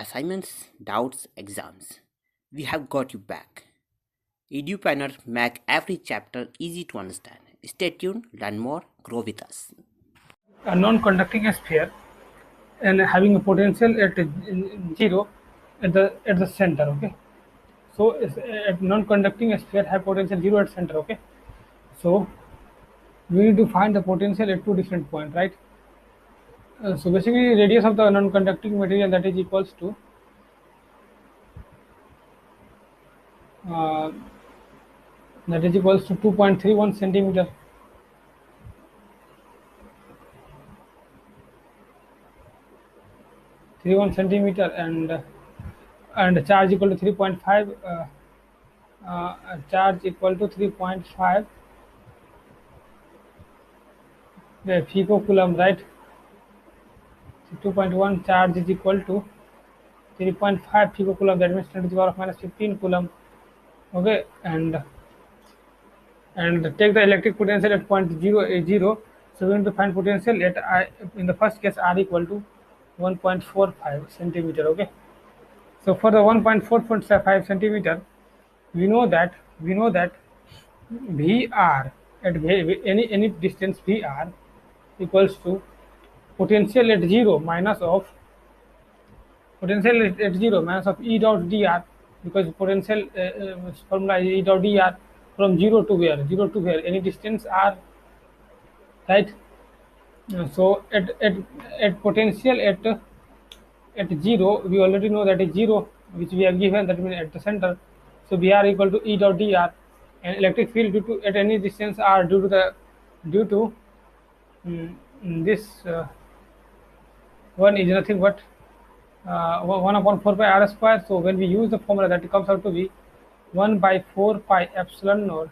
Assignments, doubts, exams. We have got you back. EduPlanner make every chapter easy to understand. Stay tuned, learn more, grow with us. A non-conducting sphere and having a potential at 0 at the center. Okay, so a non-conducting sphere have potential 0 at center. Okay, so we need to find the potential at two different points, right? So basically radius of the non-conducting material, that is equals to uh, 2.31 centimeter. 31 centimeter, and charge equal to 3.5, charge equal to 3.5 the picocoulomb, right? 2.1 charge is equal to 3.5 picocoulomb, that means 10 to the power of minus 15 coulomb. Okay, and take the electric potential at point 0, so we need to find potential at I, in the first case r equal to 1.45 centimeter. Okay, so for the 1.45 centimeter, we know that Vr at any distance Vr equals to potential at 0 minus of E dot dr, because potential formula is E dot dr from 0 to where? 0 to where? Any distance r, right? So at potential at 0, we already know that is 0, which we have given, that means at the center. So Vr equal to E dot dr, and electric field due to at any distance r due to this one is nothing but 1 upon 4 pi r square. So when we use the formula, that comes out to be 1 by 4 pi epsilon naught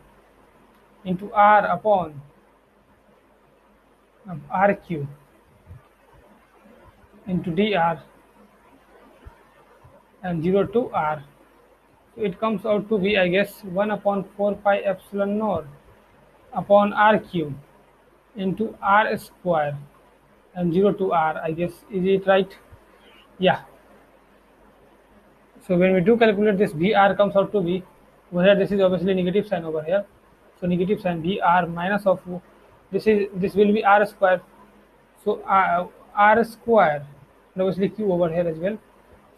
into r upon r cube into dr, and 0 to r. So it comes out to be, I guess, 1 upon 4 pi epsilon naught upon r cube into r square and 0 to r, I guess. Is it right? Yeah. So when we do calculate this, Vr comes out to be, over here this is obviously negative sign over here. So negative sign Vr minus of this will be r square. So r square, and obviously q over here as well.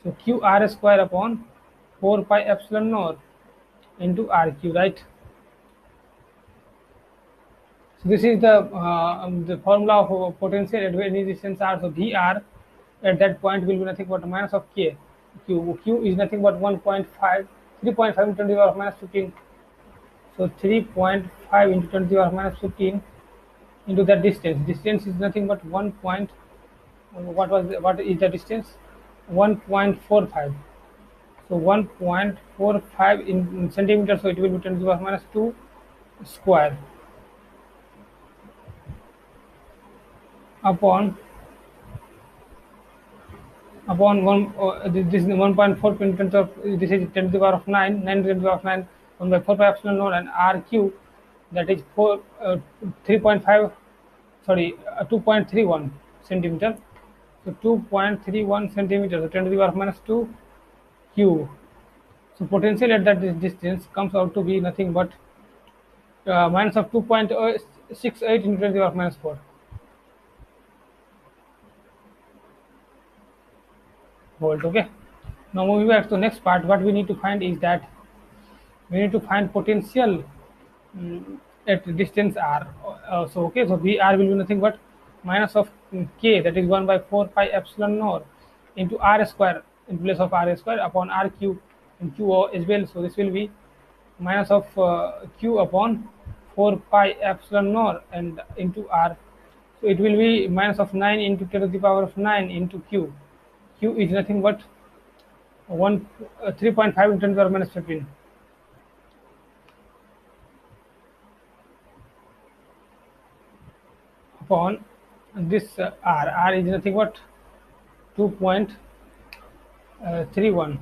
So q r square upon 4 pi epsilon naught into rq, right? So this is the formula of potential at any distance r. So Vr at that point will be nothing but minus of k. Q is nothing but 1.5, 3.5 into 10 to the power of minus 15. So 3.5 into 10 to the power of minus 15 into that distance. Distance is nothing but 1 point. What is the distance? 1.45. So 1.45 in centimeters. So it will be 10 to the power of minus 2 square upon one. This is 1.4 in terms of, this is 10 to the power of 9, 9 to the power of 9, 1 by 4 pi epsilon naught, and rq, that is 3.5, sorry, 2.31 centimeter. So 2.31 centimeter, so 10 to the power of minus 2 q. So potential at that distance comes out to be nothing but minus of 2.68 into 10 to the power of minus 4 volt. Okay, now moving back to the next part, what we need to find is that we need to find potential at distance r. So okay, so Vr will be nothing but minus of k, that is 1 by 4 pi epsilon naught into r square in place of r square upon r cube and q as well. So this will be minus of q upon 4 pi epsilon naught and into r. So it will be minus of 9 into 10 to the power of 9 into q. Q is nothing but 3.5 into 10 to the power minus 15 upon this r is nothing but 2.31.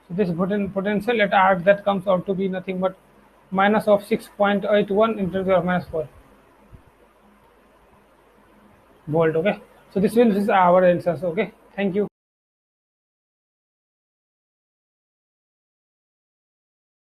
So this potential at r, that comes out to be nothing but minus of 6.81 into the power minus 4. volt. Okay, so this will is our answers. Okay, thank you.